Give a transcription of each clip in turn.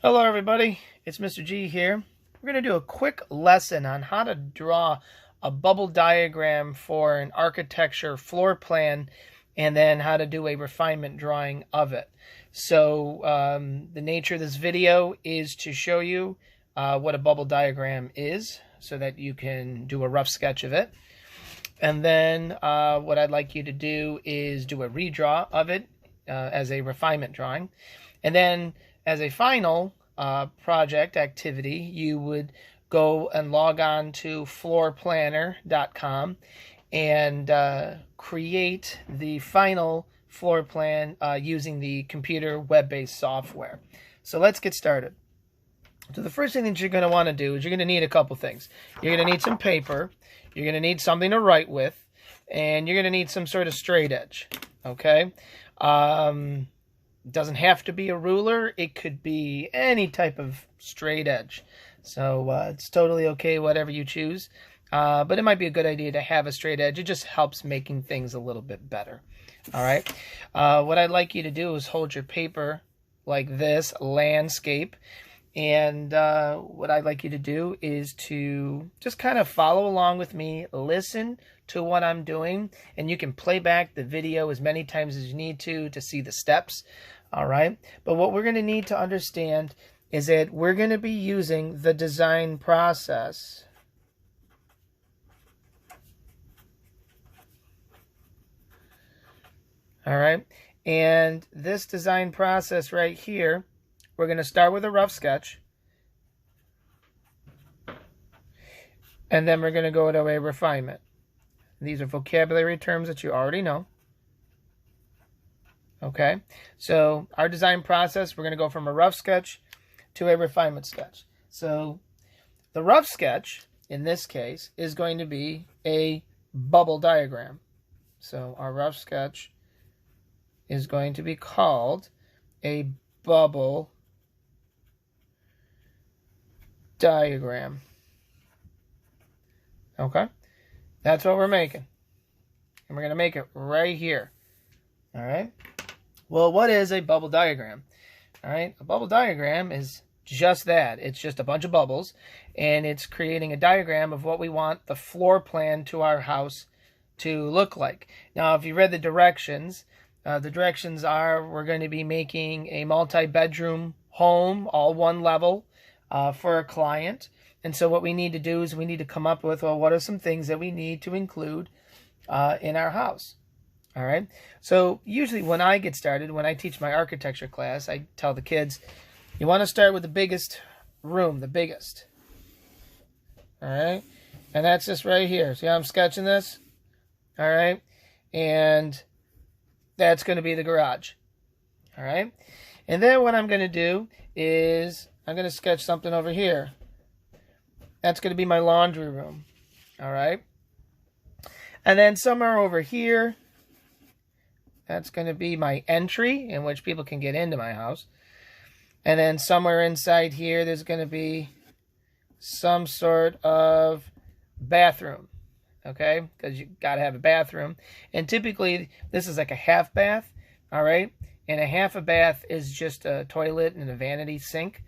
Hello everybody, it's Mr. G here. We're going to do a quick lesson on how to draw a bubble diagram for an architecture floor plan and then how to do a refinement drawing of it. So the nature of this video is to show you what a bubble diagram is so that you can do a rough sketch of it. And then what I'd like you to do is do a redraw of it as a refinement drawing. And then as a final project activity, you would go and log on to floorplanner.com and create the final floor plan using the computer web-based software. So let's get started. So the first thing that you're going to want to do is you're going to need a couple things. You're going to need some paper, you're going to need something to write with, and you're going to need some sort of straight edge. Okay? It doesn't have to be a ruler. It could be any type of straight edge. So it's totally okay, whatever you choose. But it might be a good idea to have a straight edge. It just helps making things a little bit better. All right. What I'd like you to do is hold your paper like this, landscape. And what I'd like you to do is to just kind of follow along with me, listen to what I'm doing, and you can play back the video as many times as you need to see the steps. All right. But what we're going to need to understand is that we're going to be using the design process. All right. And this design process right here, we're going to start with a rough sketch. And then we're going to go to a refinement. These are vocabulary terms that you already know. Okay, so our design process, we're going to go from a rough sketch to a refinement sketch. So the rough sketch, in this case, is going to be a bubble diagram. So our rough sketch is going to be called a bubble diagram. Okay, that's what we're making. And we're going to make it right here. All right. Well, what is a bubble diagram? All right, a bubble diagram is just that. It's just a bunch of bubbles, and it's creating a diagram of what we want the floor plan to our house to look like. Now, if you read the directions are we're going to be making a multi-bedroom home, all one level, for a client. And so what we need to do is we need to come up with, well, what are some things that we need to include in our house? All right. So usually when I get started, when I teach my architecture class, I tell the kids, you want to start with the biggest room, the biggest. All right. And that's just right here. See how I'm sketching this? All right. And that's going to be the garage. All right. And then what I'm going to do is I'm going to sketch something over here. That's going to be my laundry room. All right. And then somewhere over here, that's going to be my entry in which people can get into my house. And then somewhere inside here, there's going to be some sort of bathroom. Okay? Because you got to have a bathroom. And typically, this is like a half bath. All right? And a half a bath is just a toilet and a vanity sink.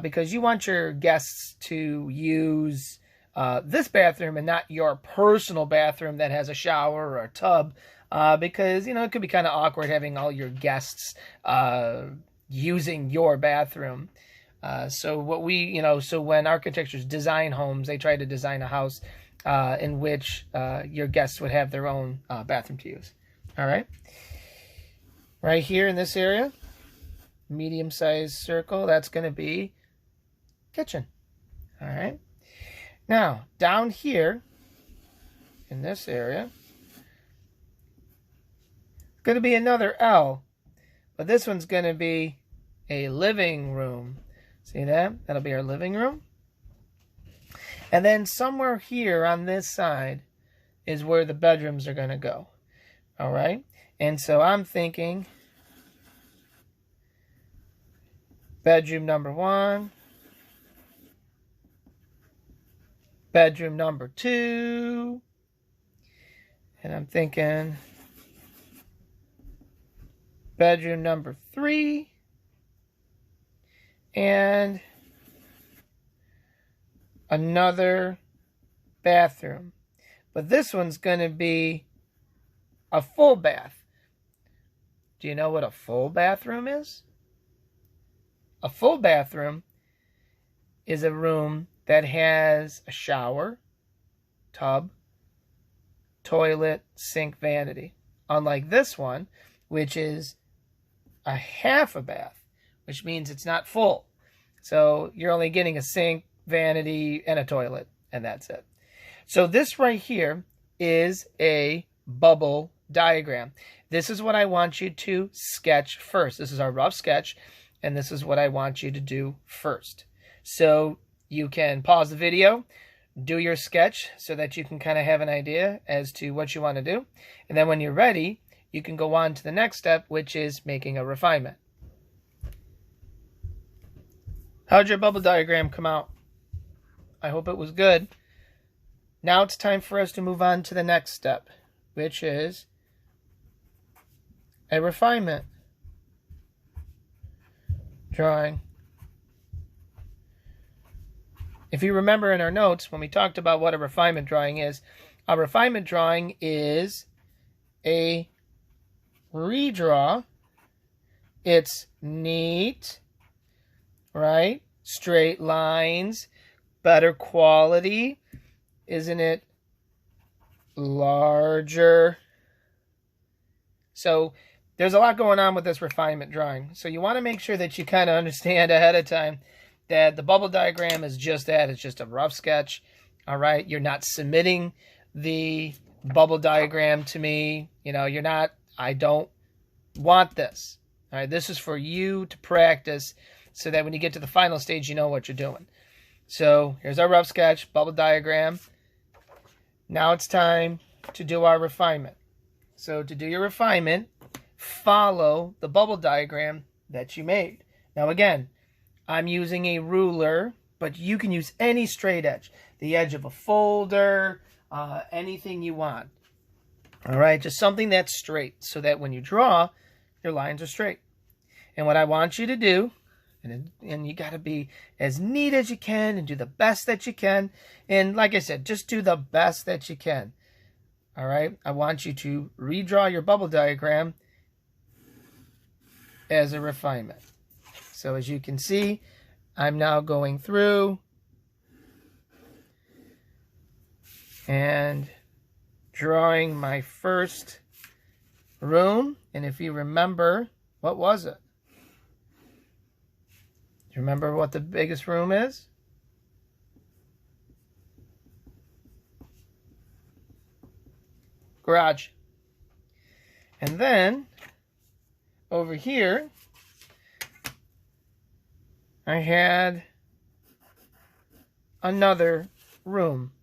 Because you want your guests to use this bathroom and not your personal bathroom that has a shower or a tub. Because, you know, it could be kind of awkward having all your guests using your bathroom. So when architects design homes, they try to design a house in which your guests would have their own bathroom to use. All right. Right here in this area, medium-sized circle, that's going to be kitchen. All right. Now, down here in this area, going to be another L, but this one's going to be a living room. See that? That'll be our living room. And then somewhere here on this side is where the bedrooms are going to go. All right? And so I'm thinking bedroom number 1, bedroom number 2, and I'm thinking bedroom number 3, and another bathroom. But this one's going to be a full bath. Do you know what a full bathroom is? A full bathroom is a room that has a shower, tub, toilet, sink, vanity. Unlike this one, which is a half a bath, which means it's not full. So you're only getting a sink, vanity, and a toilet, and that's it. So this right here is a bubble diagram. This is what I want you to sketch first. This is our rough sketch, and this is what I want you to do first. So you can pause the video, do your sketch so that you can kind of have an idea as to what you want to do. And then when you're ready, you can go on to the next step, which is making a refinement. How'd your bubble diagram come out? I hope it was good. Now it's time for us to move on to the next step, which is a refinement drawing. If you remember in our notes, when we talked about what a refinement drawing is, a refinement drawing is a redraw. It's neat, right? Straight lines, better quality. Isn't it larger? So there's a lot going on with this refinement drawing. So you want to make sure that you kind of understand ahead of time that the bubble diagram is just that. It's just a rough sketch. All right. You're not submitting the bubble diagram to me. You know, you're not, I don't want this. All right. This is for you to practice so that when you get to the final stage, you know what you're doing. So here's our rough sketch, bubble diagram. Now it's time to do our refinement. So to do your refinement, follow the bubble diagram that you made. Now again, I'm using a ruler, but you can use any straight edge. The edge of a folder, anything you want. All right, just something that's straight so that when you draw, your lines are straight. And what I want you to do, and you got to be as neat as you can and do the best that you can. And like I said, just do the best that you can. All right, I want you to redraw your bubble diagram as a refinement. So as you can see, I'm now going through and drawing my first room. And if you remember, what was it? Do you remember what the biggest room is? Garage. And then over here, I had another room.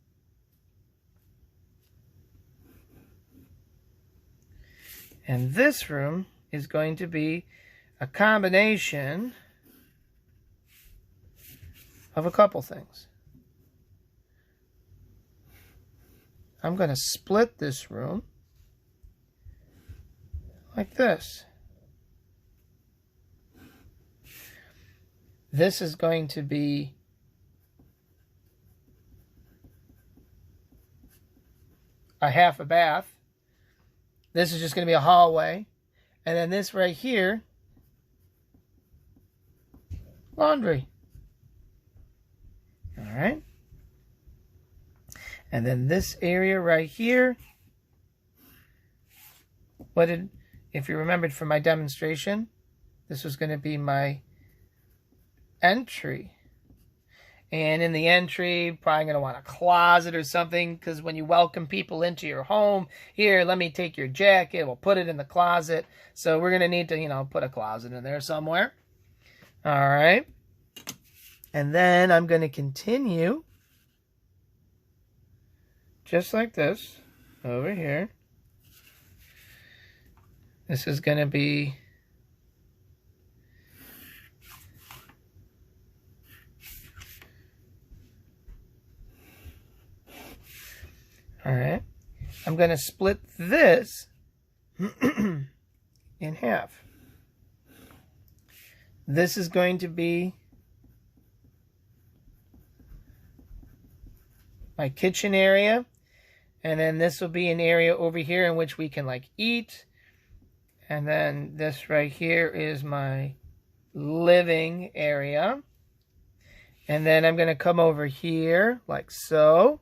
And this room is going to be a combination of a couple things. I'm going to split this room like this. This is going to be a half a bath. This is just going to be a hallway. And then this right here, laundry. All right. And then this area right here, if you remembered from my demonstration, this was going to be my entry. And in the entry, probably going to want a closet or something, because when you welcome people into your home, here, let me take your jacket, we'll put it in the closet. So we're going to need to, put a closet in there somewhere. All right. And then I'm going to continue just like this over here. This is going to be all right. I'm going to split this in half. This is going to be my kitchen area. And then this will be an area over here in which we can like eat. And then this right here is my living area. And then I'm going to come over here like so.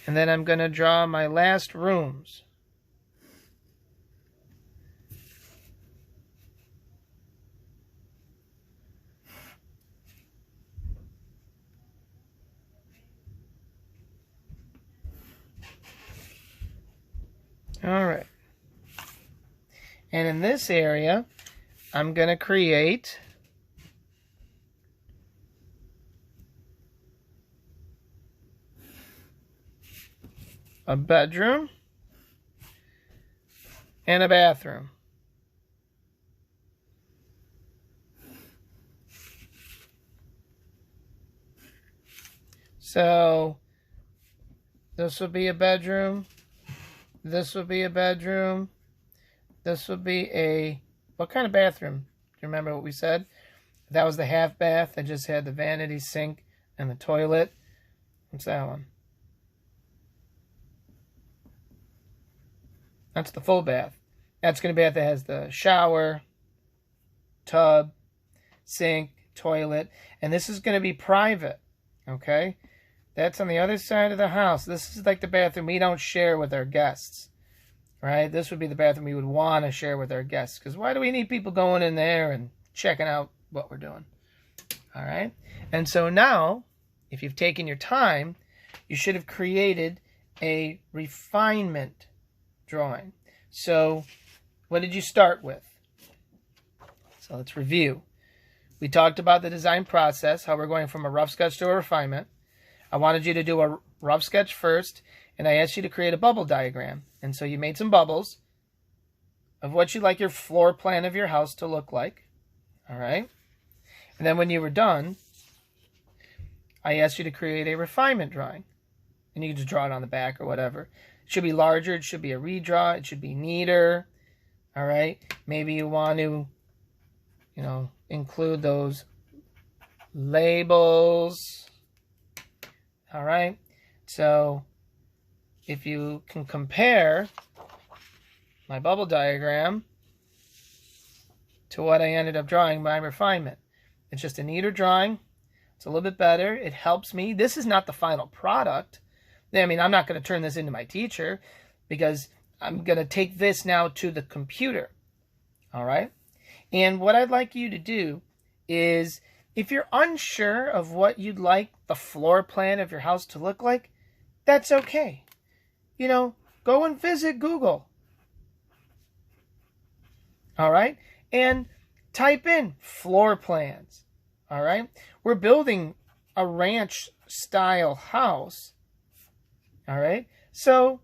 And then I'm going to draw my last rooms. All right. And in this area, I'm going to create a bedroom and a bathroom. So this would be a bedroom. This would be a bedroom. This would be a, what kind of bathroom? Do you remember what we said? That was the half bath that just had the vanity sink and the toilet. What's that one? That's the full bath. That's going to be a bath that has the shower, tub, sink, toilet. And this is going to be private. Okay? That's on the other side of the house. This is like the bathroom we don't share with our guests. Right? This would be the bathroom we would want to share with our guests. Because why do we need people going in there and checking out what we're doing? All right? And so now, if you've taken your time, you should have created a refinement drawing. So, what did you start with? So, let's review. We talked about the design process, how we're going from a rough sketch to a refinement. I wanted you to do a rough sketch first, and I asked you to create a bubble diagram. And so you made some bubbles of what you'd like your floor plan of your house to look like. All right? And then when you were done, I asked you to create a refinement drawing. And you can just draw it on the back or whatever. It should be larger. It should be a redraw. It should be neater. All right? Maybe you want to, include those labels. All right? So if you can compare my bubble diagram to what I ended up drawing by refinement. It's just a neater drawing. It's a little bit better. It helps me. This is not the final product. I mean, I'm not going to turn this into my teacher because I'm going to take this now to the computer. All right? And what I'd like you to do is, if you're unsure of what you'd like the floor plan of your house to look like, that's okay. Go and visit Google. All right? And type in floor plans. All right? We're building a ranch-style house. All right? So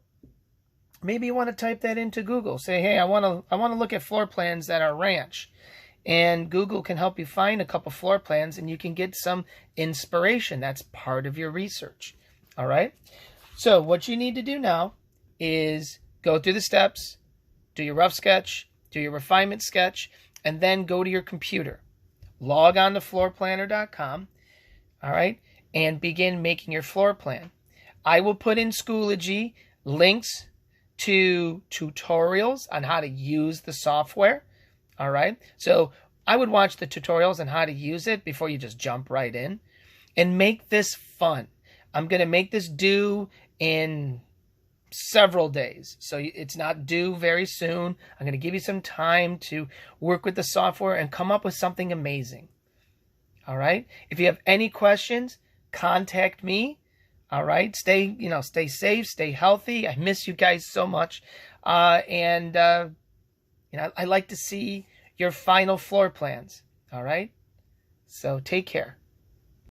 maybe you want to type that into Google. Say, hey, I want to look at floor plans that are ranch. And Google can help you find a couple floor plans, and you can get some inspiration. That's part of your research. All right? So what you need to do now is go through the steps, do your rough sketch, do your refinement sketch, and then go to your computer. Log on to floorplanner.com, all right, and begin making your floor plan. I will put in Schoology links to tutorials on how to use the software. All right. So I would watch the tutorials on how to use it before you just jump right in and make this fun. I'm going to make this due in several days. So it's not due very soon. I'm going to give you some time to work with the software and come up with something amazing. All right. If you have any questions, contact me. All right. Stay safe, stay healthy. I miss you guys so much. I like to see your final floor plans. All right? So take care.